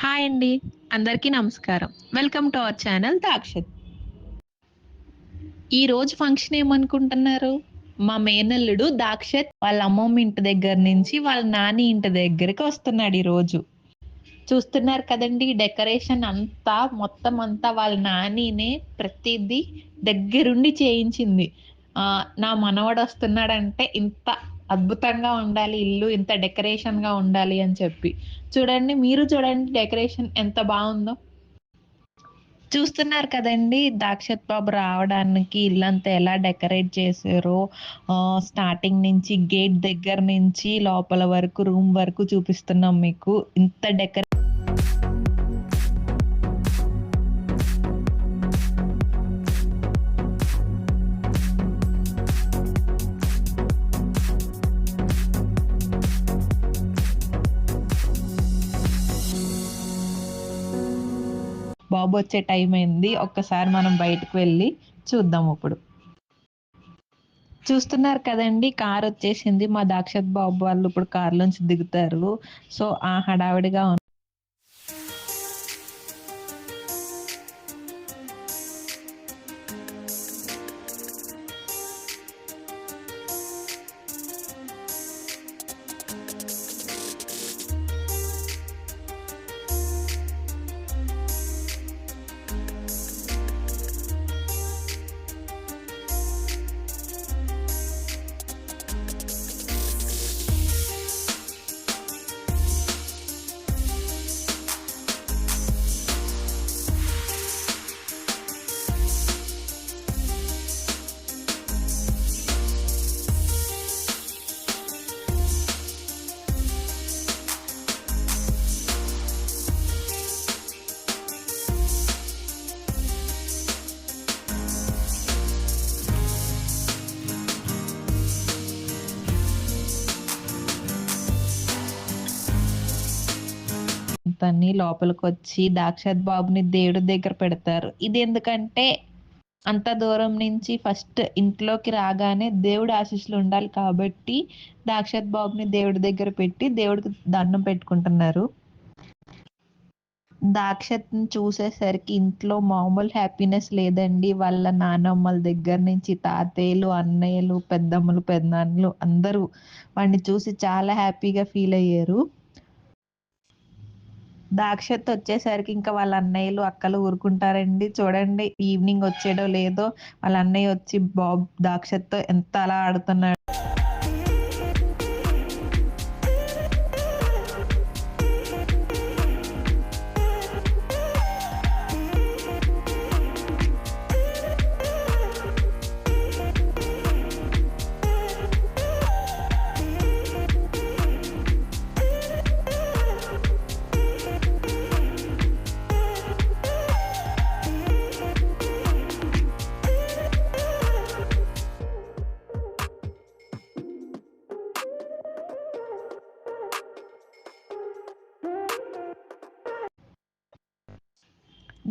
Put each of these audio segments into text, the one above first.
Hi అండి. అందరికీ నమస్కారం. Welcome to our channel Dakshit. ఈరోజు ఫంక్షన్ ఏమనుకుంటున్నారు? మా మేనల్లుడు దాక్షత్ వాళ్ళ అమ్మమ్మ ఇంటి దగ్గర నుంచి వాళ్ళ నాని ఇంటి దగ్గరికి వస్తున్నాడు ఈరోజు. చూస్తున్నారు కదండీ! డెకరేషన్ అంతా మొత్తం అంతా వాళ్ళ నానినే ప్రతీదీ దగ్గరుండి చేయించింది. నా మనవడొస్తున్నాడంటే ఇంత అద్భుతంగా ఉండాలి ఇల్లు, ఇంత డెకరేషన్‌గా ఉండాలి అని చెప్పి. చూడండి, మీరు చూడండి డెకరేషన్ ఎంత బావుందో. చూస్తున్నారు కదండీ! దాక్షత్ బాబు రావడానికి ఇల్లంతా ఎలా డెకరేట్ చేశారో. స్టార్టింగ్ నుంచి గేట్ దగ్గర నుంచి లోపల వరకు రూమ్ వరకు చూపిస్తున్నాం మీకు. ఇంత బాబు వచ్చే టైం అయింది. ఒక్కసారి మనం బయటకు వెళ్ళి చూద్దాం ఇప్పుడు. చూస్తున్నారు కదండీ! కారొచ్చేసింది. మా దాక్షత్ బాబు వాళ్ళు ఇప్పుడు కార్‌లోంచి దిగుతారు. సో, ఆ హడావిడిగా తన్ని లోపలికొచ్చి దాక్షత్ బాబుని దేవుడి దగ్గర పెడతారు. ఇదెందుకంటే అంత దూరం నుంచి ఫస్ట్ ఇంట్లోకి రాగానే దేవుడి ఆశీస్సులు ఉండాలి కాబట్టి దాక్షత్ బాబుని దేవుడి దగ్గర పెట్టి దేవుడికి దండం పెట్టుకుంటున్నారు. దాక్షత్‌ని చూసేసరికి ఇంట్లో మామూలు హ్యాపీనెస్ లేదండి. వాళ్ళ నానమ్మల దగ్గర నుంచి తాతయ్యలు, అన్నయ్యలు, పెద్దమ్మలు, పెదనాన్నలు అందరూ వాడిని చూసి చాలా హ్యాపీగా ఫీల్ అయ్యారు. దాక్షత్ వచ్చేసరికి ఇంకా వాళ్ళ అన్నయ్యలు, అక్కలు ఊరుకుంటారండి. చూడండి, ఈవినింగ్ వచ్చాడో లేదో వాళ్ళ అన్నయ్య వచ్చి దాక్షత్‌తో ఎంత అలా ఆడుతున్నాడు.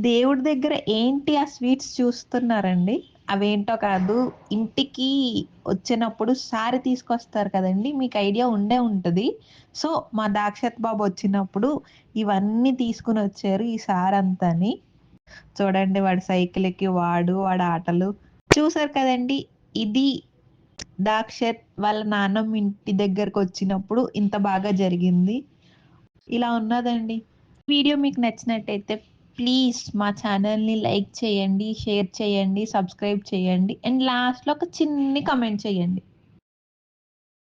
దేవుడి దగ్గర ఏంటి ఆ స్వీట్స్ చూస్తున్నారండి? అవేంటో కాదు. ఇంటికి వచ్చినప్పుడు సారె తీసుకొస్తారు కదండీ! మీకు ఐడియా ఉండే ఉంటది. సో, మా దాక్షత్ బాబు వచ్చినప్పుడు ఇవన్నీ తీసుకొనొచ్చారు ఈ సారంతాని. చూడండి, వాడి సైకిల్ ఎక్కి వాడి ఆటలు. చూసారు కదండీ! ఇది దాక్షత్ వాళ్ళ నాన్నమ్మ ఇంటి దగ్గరకొచ్చినప్పుడు ఇంత బాగా జరిగింది. ఇలా ఉన్నదండి. వీడియో మీకు నచ్చినట్టయితే ప్లీజ్ మా ఛానల్‌ని లైక్ చేయండి, షేర్ చేయండి, సబ్స్క్రైబ్ చేయండి అండ్ లాస్ట్‌లో ఒక చిన్ని కామెంట్ చేయండి.